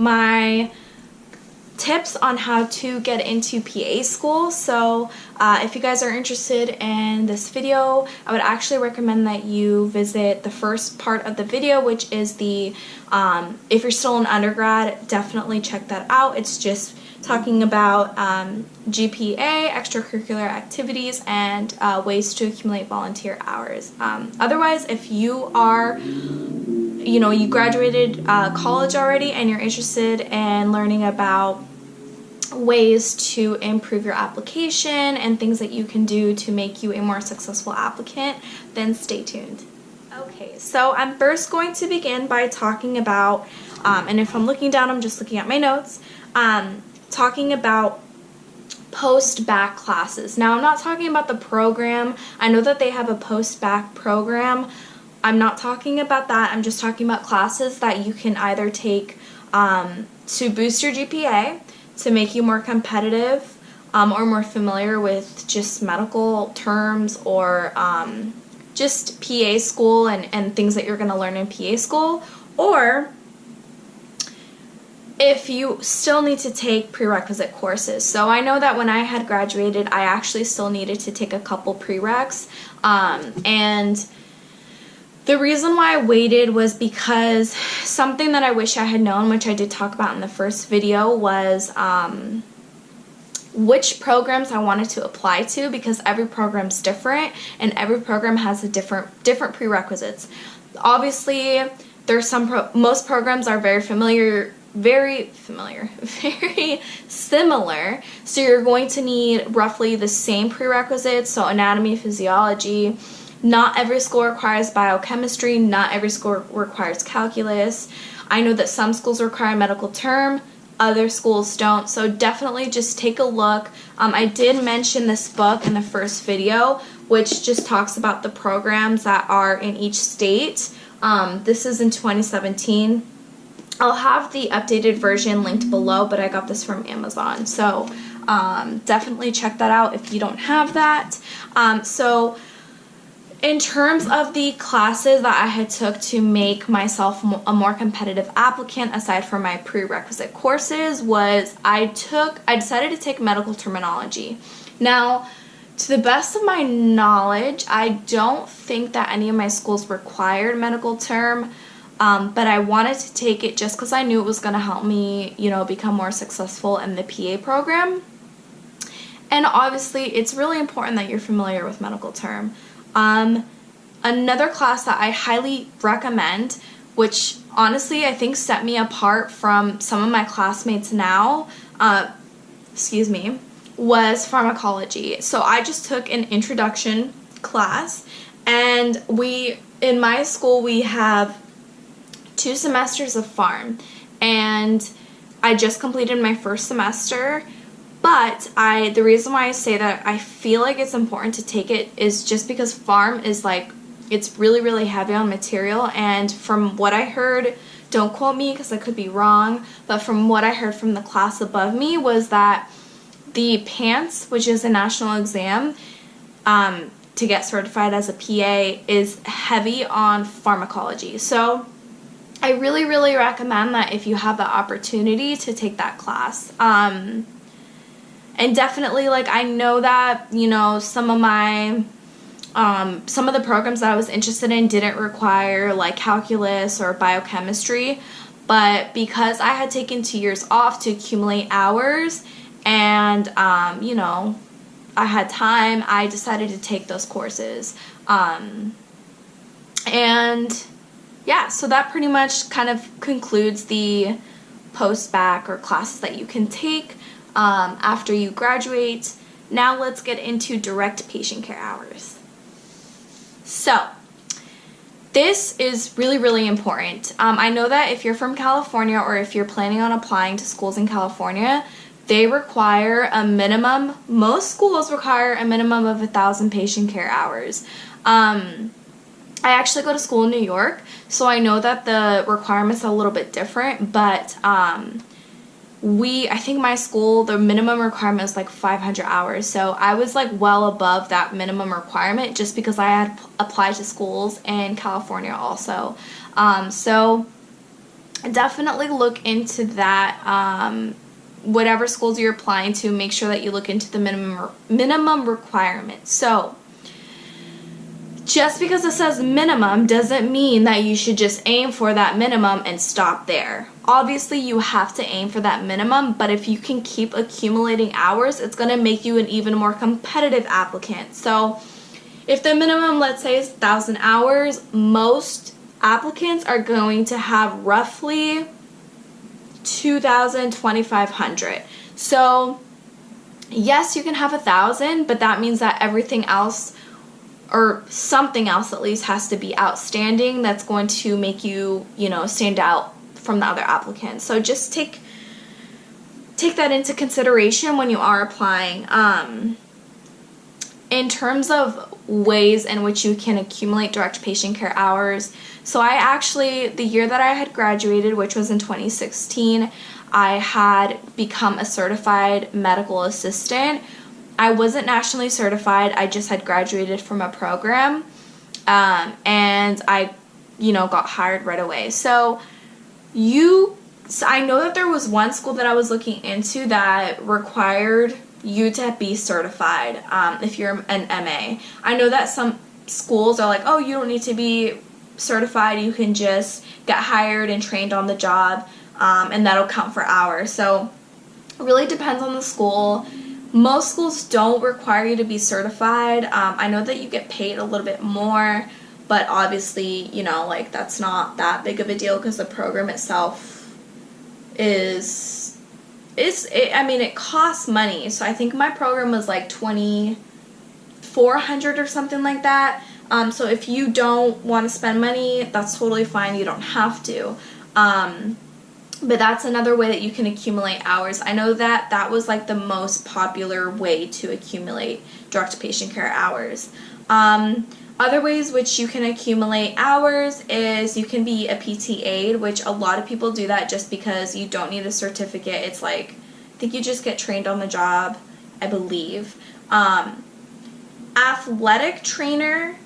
my tips on how to get into PA school. So if you guys are interested in this video, I would actually recommend that you visit the first part of the video, which is the if you're still an undergrad, definitely check that out. It's just talking about GPA, extracurricular activities, and ways to accumulate volunteer hours. Otherwise, if you are, you graduated college already and you're interested in learning about ways to improve your application and things that you can do to make you a more successful applicant, then stay tuned. Okay, so I'm first going to begin by talking about, and if I'm looking down, I'm just looking at my notes, talking about post-bac classes. Now, I'm not talking about the program. I know that they have a post-bac program. I'm not talking about that. I'm just talking about classes that you can either take to boost your GPA, to make you more competitive or more familiar with just medical terms or just PA school and things that you're going to learn in PA school, or if you still need to take prerequisite courses. So I know that when I had graduated, I actually still needed to take a couple prereqs, and the reason why I waited was because something that I wish I had known, which I did talk about in the first video, was which programs I wanted to apply to, because every program's different and every program has a different prerequisites. Obviously, there's most programs are very similar, so you're going to need roughly the same prerequisites, so anatomy, physiology. Not every school requires biochemistry, not every school requires calculus. I know that some schools require medical term, other schools don't, so definitely just take a look. I did mention this book in the first video, which just talks about the programs that are in each state. This is in 2017. I'll have the updated version linked below, but I got this from Amazon, so definitely check that out if you don't have that. So in terms of the classes that I had took to make myself a more competitive applicant, aside from my prerequisite courses, was I decided to take medical terminology. Now, to the best of my knowledge, I don't think that any of my schools required medical term, but I wanted to take it just because I knew it was going to help me, become more successful in the PA program. And obviously, it's really important that you're familiar with medical term. Another class that I highly recommend, which honestly I think set me apart from some of my classmates now, was pharmacology. So I just took an introduction class, and in my school we have 2 semesters of pharm, and I just completed my first semester. But the reason why I say that I feel like it's important to take it is just because pharm is it's really, really heavy on material, and from what I heard, don't quote me because I could be wrong, but from what I heard from the class above me was that the PANCE, which is a national exam, to get certified as a PA, is heavy on pharmacology. So I really, really recommend that if you have the opportunity to take that class. And definitely, I know that, some of the programs that I was interested in didn't require, calculus or biochemistry, but because I had taken 2 years off to accumulate hours and, I had time, I decided to take those courses. And, yeah, so that pretty much kind of concludes the post-bac or classes that you can take after you graduate. Now let's get into direct patient care hours. So this is really, really important. I know that if you're from California or if you're planning on applying to schools in California, they require a minimum, most schools require a minimum of 1,000 patient care hours. I actually go to school in New York, so I know that the requirements are a little bit different, but I think my school, the minimum requirement is 500 hours, so I was well above that minimum requirement just because I had applied to schools in California also. So definitely look into that. Whatever schools you're applying to, make sure that you look into the minimum requirements. So just because it says minimum doesn't mean that you should just aim for that minimum and stop there. Obviously, you have to aim for that minimum, but if you can keep accumulating hours, it's going to make you an even more competitive applicant. So if the minimum, let's say, is 1,000 hours, most applicants are going to have roughly 2,000, 2,500. So yes, you can have 1,000, but that means that everything else, or something else at least, has to be outstanding that's going to make you, stand out from the other applicants. So just take that into consideration when you are applying. In terms of ways in which you can accumulate direct patient care hours, so I actually, the year that I had graduated, which was in 2016, I had become a certified medical assistant. I wasn't nationally certified, I just had graduated from a program, and I, got hired right away. So I know that there was one school that I was looking into that required you to be certified if you're an MA. I know that some schools are like, oh, you don't need to be certified, you can just get hired and trained on the job, and that'll count for hours. So it really depends on the school. Most schools don't require you to be certified. I know that you get paid a little bit more, but obviously, that's not that big of a deal because the program itself it costs money. So I think my program was like $2,400 or something like that. So if you don't want to spend money, that's totally fine. You don't have to. But that's another way that you can accumulate hours. I know that was like the most popular way to accumulate direct patient care hours. Other ways which you can accumulate hours is you can be a PT aide, which a lot of people do that just because you don't need a certificate. It's like, I think you just get trained on the job, I believe. Athletic trainer,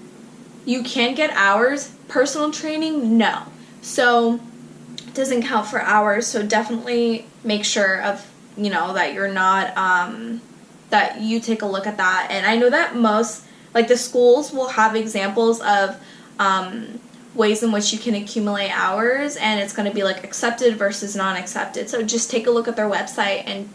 you can get hours. Personal training, no. So it doesn't count for hours, so definitely make sure of, that you're not, that you take a look at that. And I know that most, like the schools will have examples of ways in which you can accumulate hours, and it's going to be like accepted versus non-accepted. So just take a look at their website and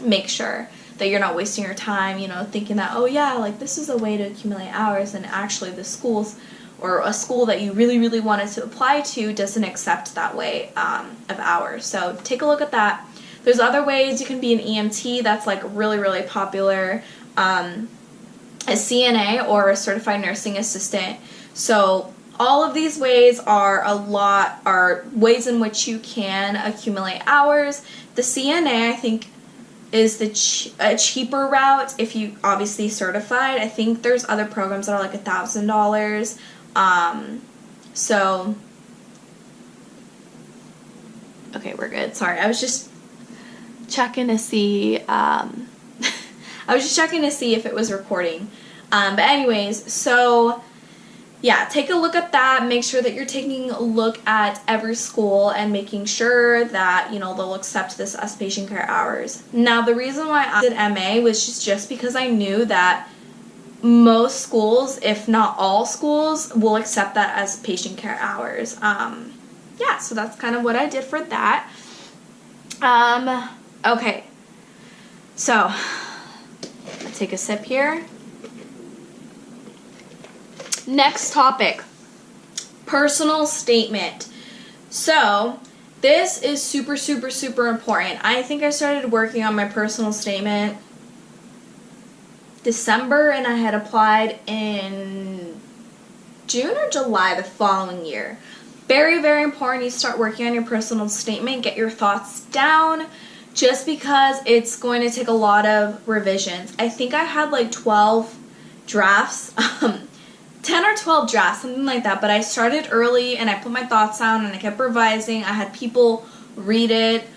make sure that you're not wasting your time, thinking that, oh yeah, like this is a way to accumulate hours, and actually the schools or a school that you really, really wanted to apply to doesn't accept that way of hours. So take a look at that. There's other ways. You can be an EMT. That's like really, really popular. A CNA or a certified nursing assistant. So all of these ways are ways in which you can accumulate hours. The CNA, I think, is a cheaper route if you obviously certified. I think there's other programs that are like $1,000. So okay, we're good. Sorry, I was just checking to see. I was just checking to see if it was recording. But anyways, so yeah, take a look at that. Make sure that you're taking a look at every school and making sure that, they'll accept this as patient care hours. Now, the reason why I did MA was just because I knew that most schools, if not all schools, will accept that as patient care hours. Yeah, so that's kind of what I did for that. Okay, so let's take a sip here. Next topic, personal statement. So this is super, super, super important. I think I started working on my personal statement December, and I had applied in June or July the following year. Very, very important you start working on your personal statement, get your thoughts down, just because it's going to take a lot of revisions. I think I had like 12 drafts, 10 or 12 drafts, something like that, but I started early and I put my thoughts down and I kept revising. I had people read it,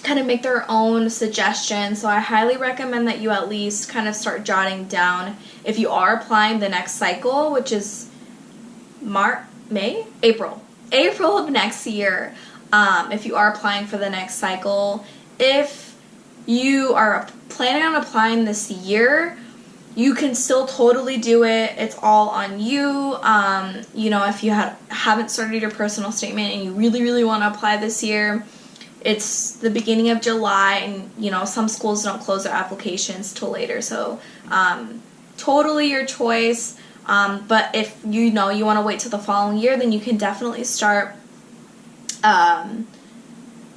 kind of make their own suggestions, so I highly recommend that you at least kind of start jotting down if you are applying the next cycle, which is April. April of next year, if you are applying for the next cycle, if you are planning on applying this year, you can still totally do it. It's all on you. You know, if you haven't started your personal statement and you really, really want to apply this year, it's the beginning of July, and, you know, some schools don't close their applications till later. So, totally your choice. But if you know you want to wait till the following year, then you can definitely start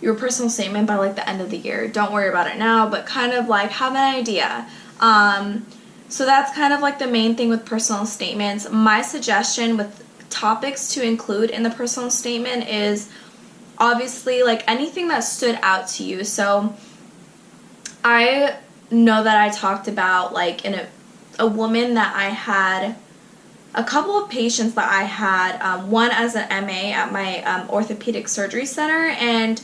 your personal statement by like the end of the year. Don't worry about it now, but kind of like have an idea. So that's kind of like the main thing with personal statements. My suggestion with topics to include in the personal statement is obviously like anything that stood out to you. So I know that I talked about like in a woman that I had, a couple of patients that I had, one as an MA at my orthopedic surgery center, and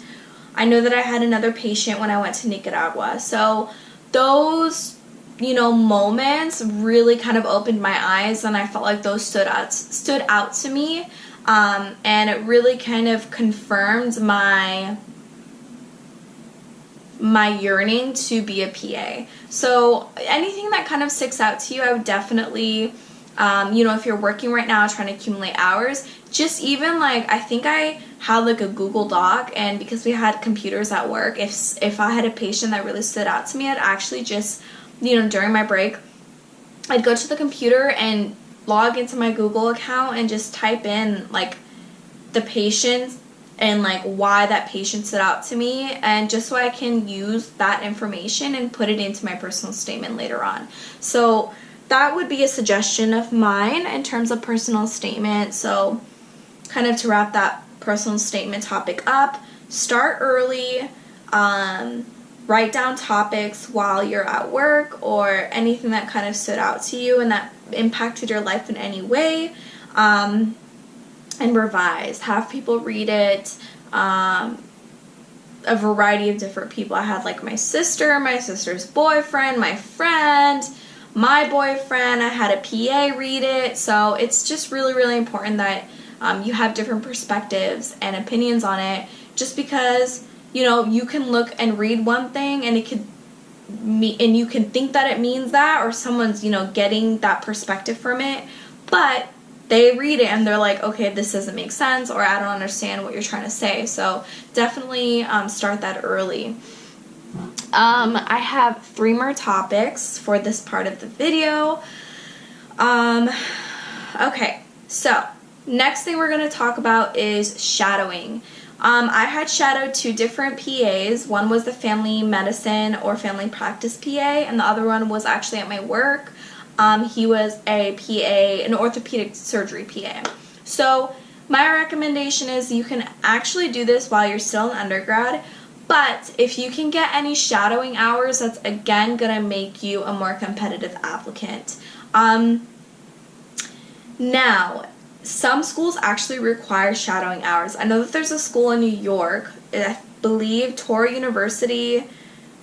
I know that I had another patient when I went to Nicaragua. So those, you know, moments really kind of opened my eyes, and I felt like those stood out to me, and it really kind of confirmed my yearning to be a PA. So anything that kind of sticks out to you, I would definitely, you know, if you're working right now trying to accumulate hours, just even like, I think I had like a Google Doc, and because we had computers at work, if I had a patient that really stood out to me, I'd actually just, you know, during my break, I'd go to the computer and log into my Google account and just type in like the patient and like why that patient stood out to me, and just so I can use that information and put it into my personal statement later on. So that would be a suggestion of mine in terms of personal statement. So kind of to wrap that personal statement topic up, start early, write down topics while you're at work or anything that kind of stood out to you and that impacted your life in any way, and revise. Have people read it, a variety of different people. I had like my sister, my sister's boyfriend, my friend, my boyfriend. I had a PA read it. So it's just really, really important that you have different perspectives and opinions on it, just because, you know, you can look and read one thing and it could and you can think that it means that, or someone's, you know, getting that perspective from it, but they read it and they're like, okay, this doesn't make sense, or I don't understand what you're trying to say. So definitely start that early. I have 3 more topics for this part of the video. Okay, so next thing we're going to talk about is shadowing. I had shadowed 2 different PAs. One was the family medicine or family practice PA, and the other one was actually at my work. He was a PA, an orthopedic surgery PA. So my recommendation is you can actually do this while you're still in undergrad, but if you can get any shadowing hours, that's again going to make you a more competitive applicant. Now, some schools actually require shadowing hours. I know that there's a school in New York, I believe Torrey University,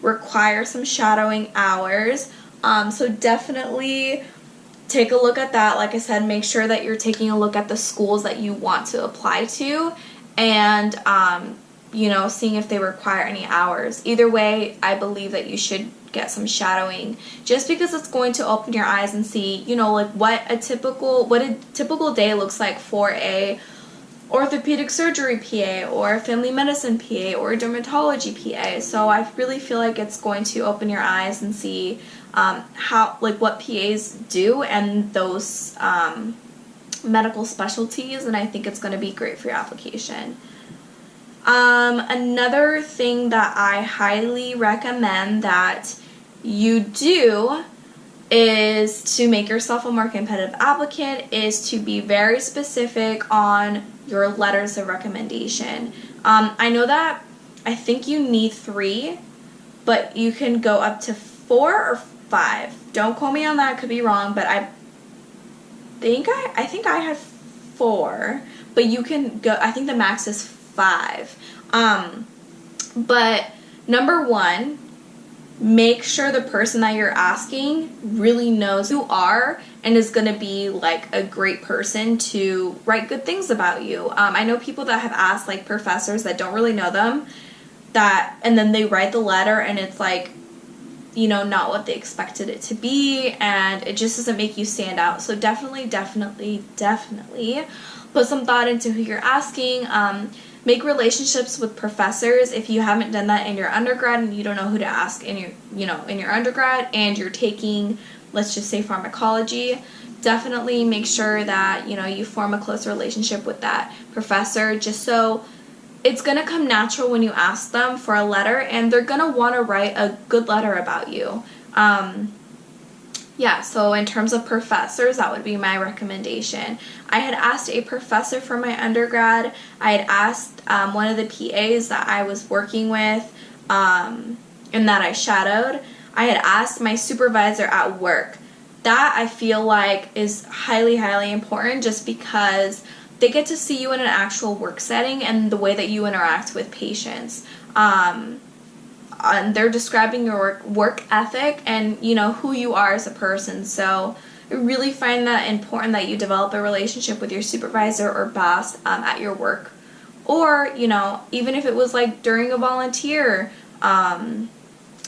requires some shadowing hours. So definitely take a look at that. Like I said, make sure that you're taking a look at the schools that you want to apply to, and you know, seeing if they require any hours. Either way, I believe that you should get some shadowing, just because it's going to open your eyes and see, you know, like what a typical day looks like for a orthopedic surgery PA or a family medicine PA or a dermatology PA. So I really feel like it's going to open your eyes and see how, like, what PAs do and those medical specialties, and I think it's going to be great for your application. Another thing that I highly recommend that you do is to make yourself a more competitive applicant is to be very specific on your letters of recommendation. I know that I think you need 3, but you can go up to 4 or 5. Don't quote me on that, could be wrong, but I think I had 4, but you can go, I think the max is 5. But number 1, make sure the person that you're asking really knows who you are and is going to be like a great person to write good things about you. I know people that have asked like professors that don't really know them, and then they write the letter and it's like, you know, not what they expected it to be, and it just doesn't make you stand out. So definitely put some thought into who you're asking. Make relationships with professors. If you haven't done that in your undergrad and you don't know who to ask in your undergrad and you're taking, let's just say, pharmacology, definitely make sure that, you know, you form a close relationship with that professor, just so it's going to come natural when you ask them for a letter, and they're going to want to write a good letter about you. Yeah, so in terms of professors, that would be my recommendation. I had asked a professor for my undergrad. I had asked one of the PAs that I was working with and that I shadowed. I had asked my supervisor at work. That I feel like is highly, highly important, just because they get to see you in an actual work setting and the way that you interact with patients. And they're describing your work ethic and, you know, who you are as a person. So I really find that important that you develop a relationship with your supervisor or boss at your work. Or, you know, even if it was like during a volunteer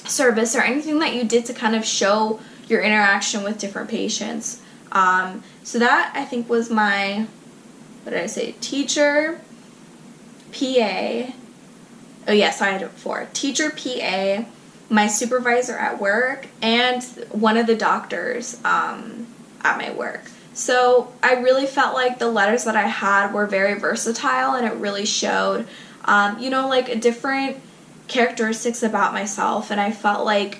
service or anything that you did to kind of show your interaction with different patients. So that, I think, was my, what did I say, teacher, PA. Oh yes, I had it before. Teacher, PA, my supervisor at work, and one of the doctors at my work. So I really felt like the letters that I had were very versatile, and it really showed, you know, like different characteristics about myself, and I felt like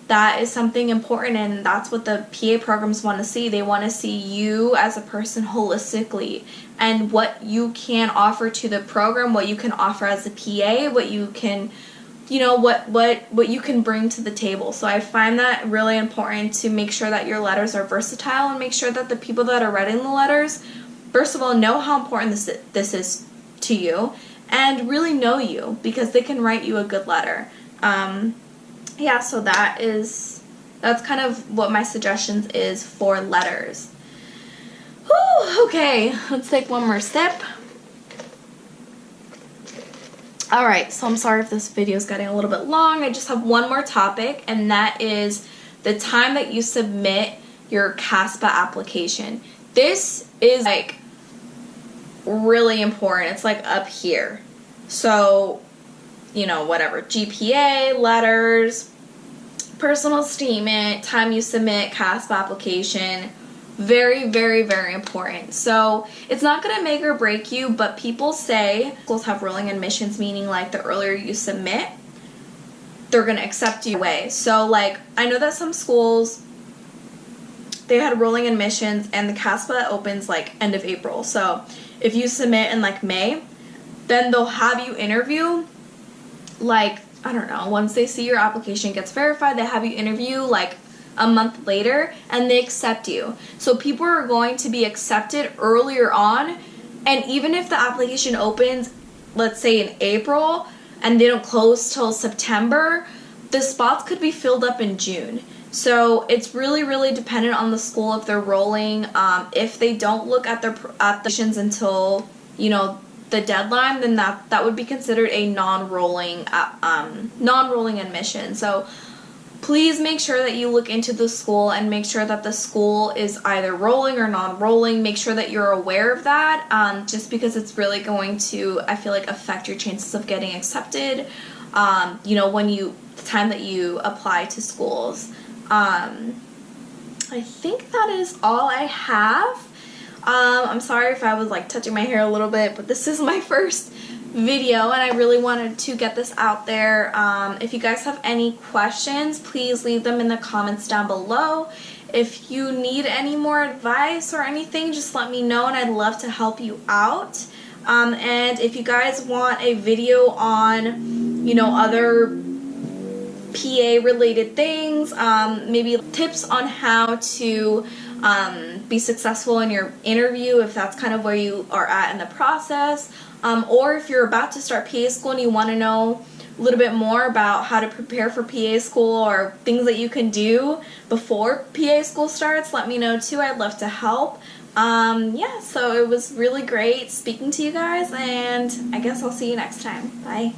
that is something important, and that's what the PA programs want to see. They want to see you as a person holistically and what you can offer to the program, what you can offer as a PA, what you can, you know, what you can bring to the table. So I find that really important to make sure that your letters are versatile and make sure that the people that are writing the letters, first of all, know how important this is to you and really know you, because they can write you a good letter. Yeah, so that's kind of what my suggestions is for letters. Whew, okay, let's take one more sip. Alright, so I'm sorry if this video is getting a little bit long. I just have one more topic, and that is the time that you submit your CASPA application. This is like really important. It's like up here. So, you know, whatever, GPA, letters, personal statement, time you submit CASPA application, very, very, very important. So it's not going to make or break you, but people say schools have rolling admissions, meaning like the earlier you submit, they're going to accept you away. So like, I know that some schools, they had rolling admissions and the CASPA opens like end of April. So if you submit in like May, then they'll have you interview like, I don't know, once they see your application gets verified, they have you interview like a month later and they accept you. So people are going to be accepted earlier on, and even if the application opens, let's say in April, and they don't close till September, the spots could be filled up in June. So it's really, really dependent on the school if they're rolling. If they don't look at their applications until, you know, the deadline, then that would be considered a non-rolling admission. So please make sure that you look into the school and make sure that the school is either rolling or non-rolling. Make sure that you're aware of that, just because it's really going to, I feel like, affect your chances of getting accepted, you know, the time that you apply to schools. I think that is all I have. I'm sorry if I was like touching my hair a little bit, but this is my first video and I really wanted to get this out there. If you guys have any questions, please leave them in the comments down below. If you need any more advice or anything, just let me know and I'd love to help you out. And if you guys want a video on, you know, other PA related things, maybe tips on how to be successful in your interview if that's kind of where you are at in the process, or if you're about to start PA school and you want to know a little bit more about how to prepare for PA school or things that you can do before PA school starts, let me know too. I'd love to help. Yeah, so it was really great speaking to you guys, and I guess I'll see you next time. Bye.